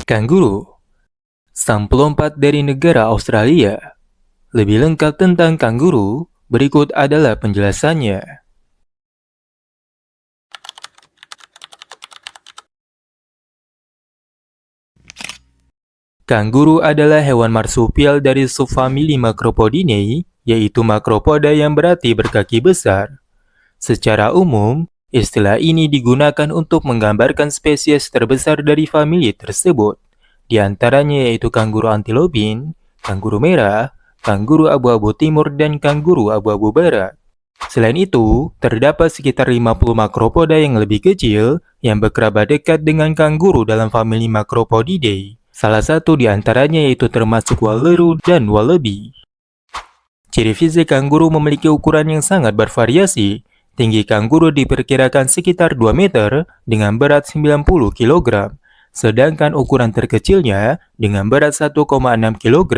Kanguru, sang pelompat dari negara Australia. Lebih lengkap tentang kanguru, berikut adalah penjelasannya. Kanguru adalah hewan marsupial dari subfamili Macropodinae, yaitu Macropoda yang berarti berkaki besar. Secara umum, istilah ini digunakan untuk menggambarkan spesies terbesar dari famili tersebut. Di antaranya yaitu kanguru antilopin, kanguru merah, kanguru abu-abu timur, dan kanguru abu-abu barat. Selain itu, terdapat sekitar 50 makropoda yang lebih kecil yang berkerabat dekat dengan kanguru dalam famili Macropodidae. Salah satu di antaranya yaitu termasuk waleru dan wallaby. Ciri fisik kanguru memiliki ukuran yang sangat bervariasi. Tinggi kanguru diperkirakan sekitar 2 meter dengan berat 90 kg. Sedangkan ukuran terkecilnya dengan berat 1,6 kg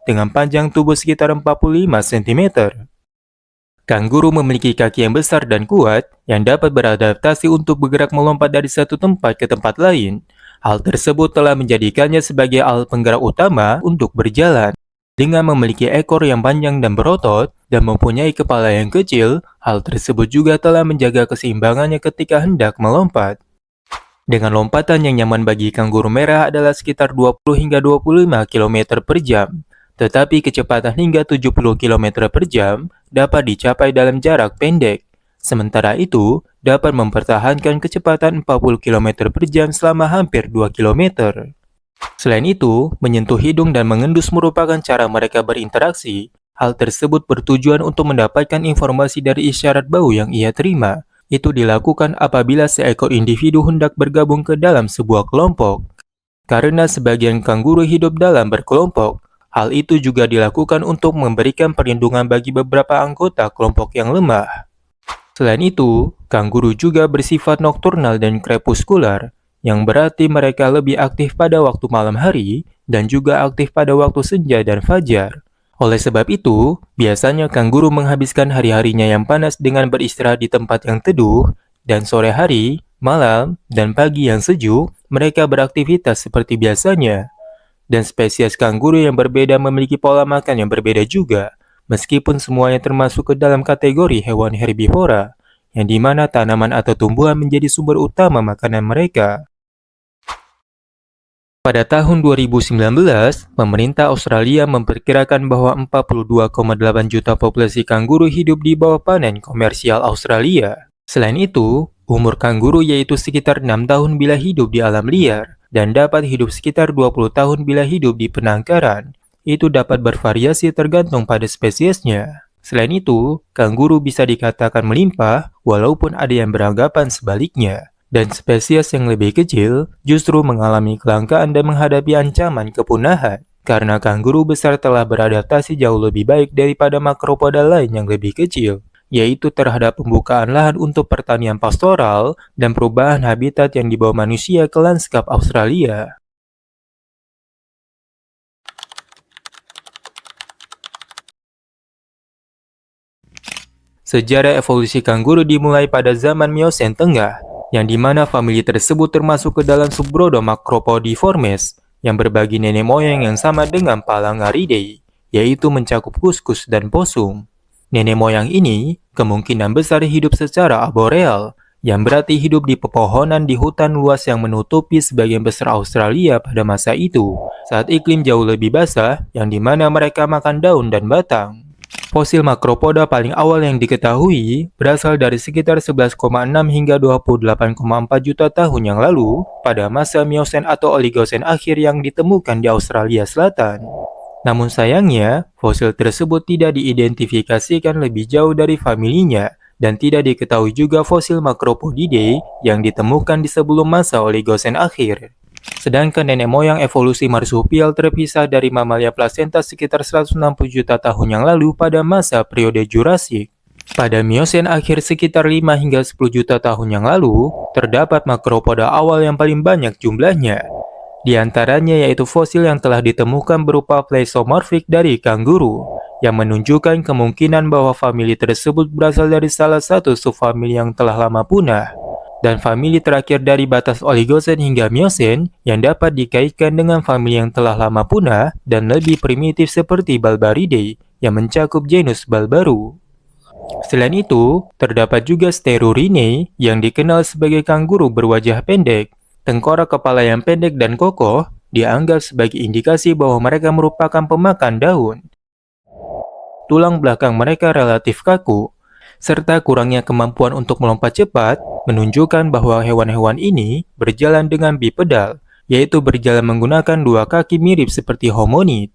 dengan panjang tubuh sekitar 45 cm. Kanguru memiliki kaki yang besar dan kuat yang dapat beradaptasi untuk bergerak melompat dari satu tempat ke tempat lain. Hal tersebut telah menjadikannya sebagai alat penggerak utama untuk berjalan. Dengan memiliki ekor yang panjang dan berotot dan mempunyai kepala yang kecil, hal tersebut juga telah menjaga keseimbangannya ketika hendak melompat. Dengan lompatan yang nyaman bagi kanguru merah adalah sekitar 20 hingga 25 km per jam. Tetapi kecepatan hingga 70 km per jam dapat dicapai dalam jarak pendek. Sementara itu, dapat mempertahankan kecepatan 40 km per jam selama hampir 2 km. Selain itu, menyentuh hidung dan mengendus merupakan cara mereka berinteraksi. Hal tersebut bertujuan untuk mendapatkan informasi dari isyarat bau yang ia terima. Itu dilakukan apabila seekor individu hendak bergabung ke dalam sebuah kelompok. Karena sebagian kanguru hidup dalam berkelompok, hal itu juga dilakukan untuk memberikan perlindungan bagi beberapa anggota kelompok yang lemah. Selain itu, kanguru juga bersifat nokturnal dan krepuskular, yang berarti mereka lebih aktif pada waktu malam hari dan juga aktif pada waktu senja dan fajar. Oleh sebab itu, biasanya kanguru menghabiskan hari-harinya yang panas dengan beristirahat di tempat yang teduh, dan sore hari, malam, dan pagi yang sejuk, mereka beraktivitas seperti biasanya. Dan spesies kanguru yang berbeda memiliki pola makan yang berbeda juga, meskipun semuanya termasuk ke dalam kategori hewan herbivora, yang dimana tanaman atau tumbuhan menjadi sumber utama makanan mereka. Pada tahun 2019, pemerintah Australia memperkirakan bahwa 42,8 juta populasi kanguru hidup di bawah panen komersial Australia. Selain itu, umur kanguru yaitu sekitar 6 tahun bila hidup di alam liar, dan dapat hidup sekitar 20 tahun bila hidup di penangkaran. Itu dapat bervariasi tergantung pada spesiesnya. Selain itu, kanguru bisa dikatakan melimpah, walaupun ada yang beranggapan sebaliknya. Dan spesies yang lebih kecil justru mengalami kelangkaan dan menghadapi ancaman kepunahan. Karena kanguru besar telah beradaptasi jauh lebih baik daripada makropoda lain yang lebih kecil, yaitu terhadap pembukaan lahan untuk pertanian pastoral dan perubahan habitat yang dibawa manusia ke lanskap Australia. Sejarah evolusi kanguru dimulai pada zaman Miosen Tengah, yang dimana famili tersebut termasuk ke dalam subrodo Macropodiformes, yang berbagi nenek moyang yang sama dengan Palangaridae, yaitu mencakup kuskus dan posum. Nenek moyang ini kemungkinan besar hidup secara arboreal, yang berarti hidup di pepohonan di hutan luas yang menutupi sebagian besar Australia pada masa itu, saat iklim jauh lebih basah, yang dimana mereka makan daun dan batang. Fosil makropoda paling awal yang diketahui berasal dari sekitar 11,6 hingga 28,4 juta tahun yang lalu pada masa Miosen atau Oligosen akhir yang ditemukan di Australia Selatan. Namun sayangnya, fosil tersebut tidak diidentifikasikan lebih jauh dari familinya dan tidak diketahui juga fosil Macropodidae yang ditemukan di sebelum masa Oligosen akhir. Sedangkan nenek moyang evolusi marsupial terpisah dari mamalia plasenta sekitar 160 juta tahun yang lalu pada masa periode Jurassik. Pada Miosen akhir sekitar 5 hingga 10 juta tahun yang lalu, terdapat makropoda awal yang paling banyak jumlahnya. Di antaranya yaitu fosil yang telah ditemukan berupa pleisomorfik dari kanguru, yang menunjukkan kemungkinan bahwa famili tersebut berasal dari salah satu subfamili yang telah lama punah. dan famili terakhir dari batas Oligosen hingga Miosen yang dapat dikaitkan dengan famili yang telah lama punah dan lebih primitif seperti Balbaridae yang mencakup genus Balbaru. Selain itu, terdapat juga Sterurinae yang dikenal sebagai kanguru berwajah pendek. Tengkorak kepala yang pendek dan kokoh dianggap sebagai indikasi bahwa mereka merupakan pemakan daun. Tulang belakang mereka relatif kaku, serta kurangnya kemampuan untuk melompat cepat menunjukkan bahwa hewan-hewan ini berjalan dengan bipedal, yaitu berjalan menggunakan dua kaki mirip seperti homonid.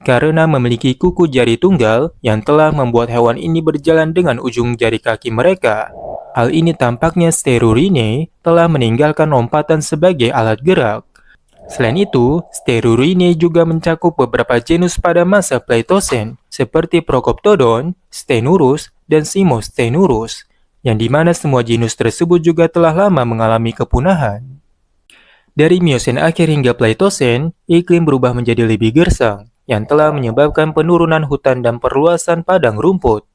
Karena memiliki kuku jari tunggal yang telah membuat hewan ini berjalan dengan ujung jari kaki mereka. Hal ini tampaknya Sterurinae telah meninggalkan lompatan sebagai alat gerak. Selain itu, Sterurinae juga mencakup beberapa genus pada masa Pleistocene, seperti Procoptodon, Stenurus, dan Simostenurus, yang dimana semua genus tersebut juga telah lama mengalami kepunahan. Dari Miosen akhir hingga Pleistocene, iklim berubah menjadi lebih gersang, yang telah menyebabkan penurunan hutan dan perluasan padang rumput.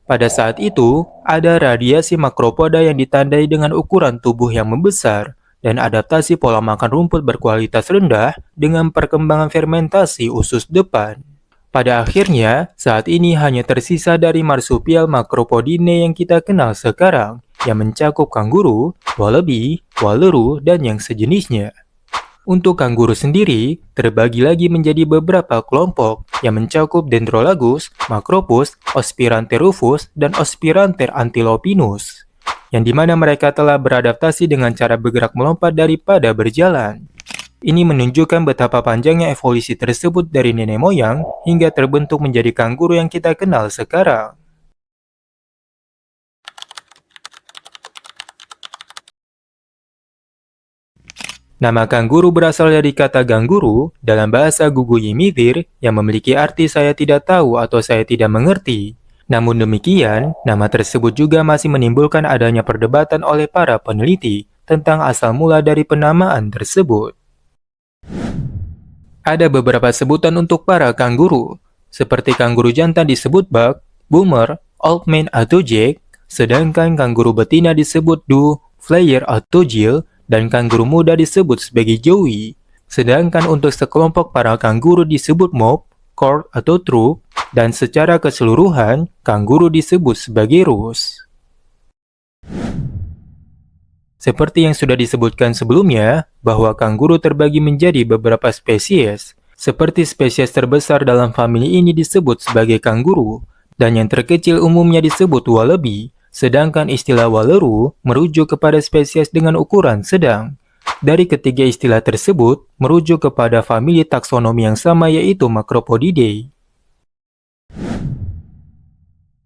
Pada saat itu, ada radiasi makropoda yang ditandai dengan ukuran tubuh yang membesar dan adaptasi pola makan rumput berkualitas rendah dengan perkembangan fermentasi usus depan. Pada akhirnya, saat ini hanya tersisa dari marsupial Macropodinae yang kita kenal sekarang, yang mencakup kanguru, wallaby, waleru, dan yang sejenisnya. Untuk kanguru sendiri, terbagi lagi menjadi beberapa kelompok yang mencakup Dendrolagus, Macropus, Ospirantherufus, dan Ospiranther antilopinus, yang dimana mereka telah beradaptasi dengan cara bergerak melompat daripada berjalan. Ini menunjukkan betapa panjangnya evolusi tersebut dari nenek moyang hingga terbentuk menjadi kanguru yang kita kenal sekarang. Nama kanguru berasal dari kata ganguru dalam bahasa Gugu Yimithir yang memiliki arti saya tidak tahu atau saya tidak mengerti. Namun demikian, nama tersebut juga masih menimbulkan adanya perdebatan oleh para peneliti tentang asal mula dari penamaan tersebut. Ada beberapa sebutan untuk para kanguru, seperti kanguru jantan disebut buck, boomer, old man atau jack, sedangkan kanguru betina disebut doe, flyer atau jill, dan kanguru muda disebut sebagai joey. Sedangkan untuk sekelompok para kanguru disebut mob, court atau troop, dan secara keseluruhan, kanguru disebut sebagai rus. Seperti yang sudah disebutkan sebelumnya, bahwa kanguru terbagi menjadi beberapa spesies. Seperti spesies terbesar dalam famili ini disebut sebagai kanguru, dan yang terkecil umumnya disebut wallaby, sedangkan istilah waleru merujuk kepada spesies dengan ukuran sedang. Dari ketiga istilah tersebut, merujuk kepada famili taksonomi yang sama yaitu Macropodidae.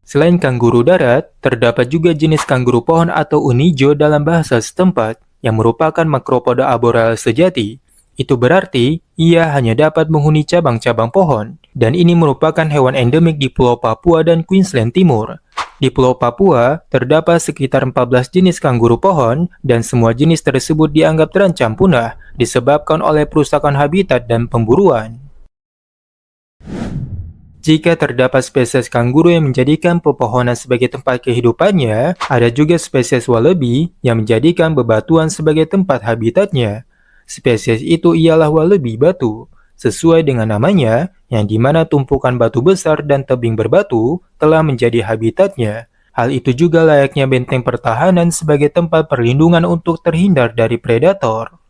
Selain kanguru darat, terdapat juga jenis kanguru pohon atau unijo dalam bahasa setempat, yang merupakan Macropoda arboreal sejati. Itu berarti, ia hanya dapat menghuni cabang-cabang pohon, dan ini merupakan hewan endemik di Pulau Papua dan Queensland Timur. Di Pulau Papua, terdapat sekitar 14 jenis kanguru pohon, dan semua jenis tersebut dianggap terancam punah, disebabkan oleh perusakan habitat dan pemburuan. Jika terdapat spesies kanguru yang menjadikan pepohonan sebagai tempat kehidupannya, ada juga spesies wallaby yang menjadikan bebatuan sebagai tempat habitatnya. Spesies itu ialah wallaby batu, sesuai dengan namanya, yang dimana tumpukan batu besar dan tebing berbatu telah menjadi habitatnya. Hal itu juga layaknya benteng pertahanan sebagai tempat perlindungan untuk terhindar dari predator.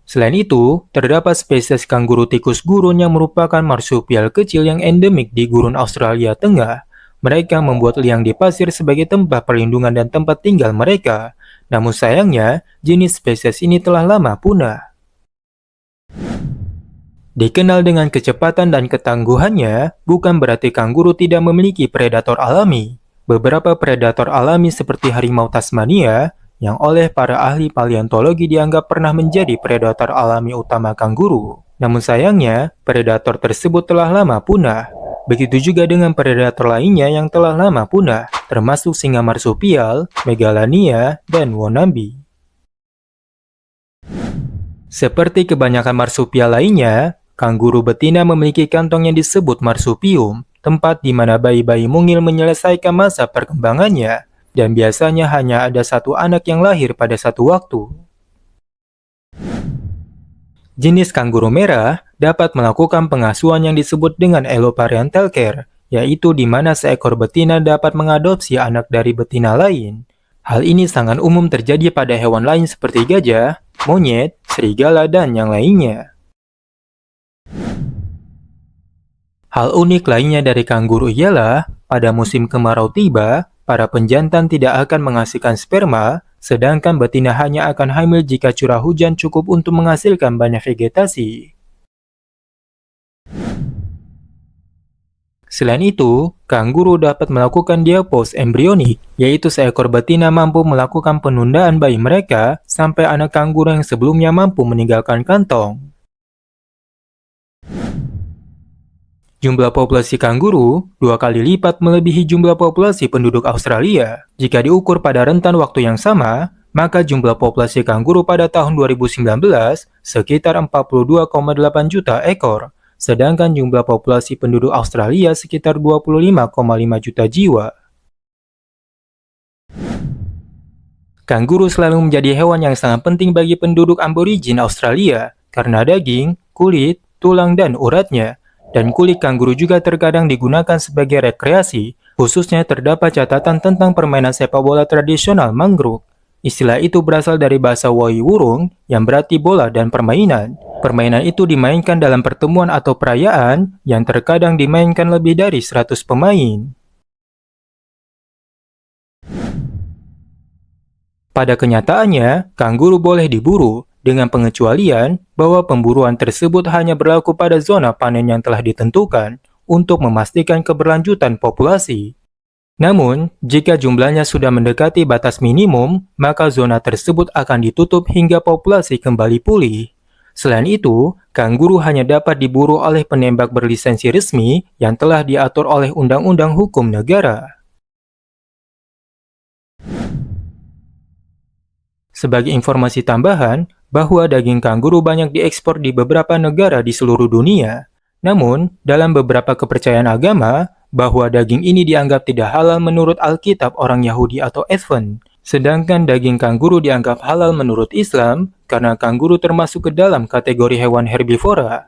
Selain itu, terdapat spesies kanguru tikus gurun yang merupakan marsupial kecil yang endemik di gurun Australia Tengah. Mereka membuat liang di pasir sebagai tempat perlindungan dan tempat tinggal mereka. Namun sayangnya, jenis spesies ini telah lama punah. Dikenal dengan kecepatan dan ketangguhannya, bukan berarti kanguru tidak memiliki predator alami. Beberapa predator alami seperti harimau Tasmania, yang oleh para ahli paleontologi dianggap pernah menjadi predator alami utama kanguru. Namun sayangnya, predator tersebut telah lama punah. Begitu juga dengan predator lainnya yang telah lama punah, termasuk singa marsupial, megalania, dan wonambi. Seperti kebanyakan marsupial lainnya, kanguru betina memiliki kantong yang disebut marsupium, tempat di mana bayi-bayi mungil menyelesaikan masa perkembangannya. dan biasanya hanya ada satu anak yang lahir pada satu waktu. Jenis kanguru merah dapat melakukan pengasuhan yang disebut dengan alloparental care, yaitu di mana seekor betina dapat mengadopsi anak dari betina lain. Hal ini sangat umum terjadi pada hewan lain seperti gajah, monyet, serigala, dan yang lainnya. Hal unik lainnya dari kanguru ialah, pada musim kemarau tiba, para penjantan tidak akan menghasilkan sperma, sedangkan betina hanya akan hamil jika curah hujan cukup untuk menghasilkan banyak vegetasi. Selain itu, kanguru dapat melakukan diapause embrionik, yaitu seekor betina mampu melakukan penundaan bayi mereka sampai anak kanguru yang sebelumnya mampu meninggalkan kantong. Jumlah populasi kanguru 2 kali lipat melebihi jumlah populasi penduduk Australia. Jika diukur pada rentan waktu yang sama, maka jumlah populasi kanguru pada tahun 2019 sekitar 42,8 juta ekor, sedangkan jumlah populasi penduduk Australia sekitar 25,5 juta jiwa. Kanguru selalu menjadi hewan yang sangat penting bagi penduduk aborigin Australia karena daging, kulit, tulang, dan uratnya. Dan kulit kanguru juga terkadang digunakan sebagai rekreasi, khususnya terdapat catatan tentang permainan sepak bola tradisional mangrove. Istilah itu berasal dari bahasa Woi Wurrung yang berarti bola dan permainan. Permainan itu dimainkan dalam pertemuan atau perayaan yang terkadang dimainkan lebih dari 100 pemain. Pada kenyataannya, kanguru boleh diburu, dengan pengecualian bahwa pemburuan tersebut hanya berlaku pada zona panen yang telah ditentukan untuk memastikan keberlanjutan populasi. Namun, jika jumlahnya sudah mendekati batas minimum, maka zona tersebut akan ditutup hingga populasi kembali pulih. Selain itu, kanguru hanya dapat diburu oleh penembak berlisensi resmi yang telah diatur oleh Undang-Undang Hukum Negara. Sebagai informasi tambahan, bahwa daging kanguru banyak diekspor di beberapa negara di seluruh dunia. Namun, dalam beberapa kepercayaan agama, bahwa daging ini dianggap tidak halal menurut Alkitab orang Yahudi atau Advent. Sedangkan daging kanguru dianggap halal menurut Islam, karena kanguru termasuk ke dalam kategori hewan herbivora.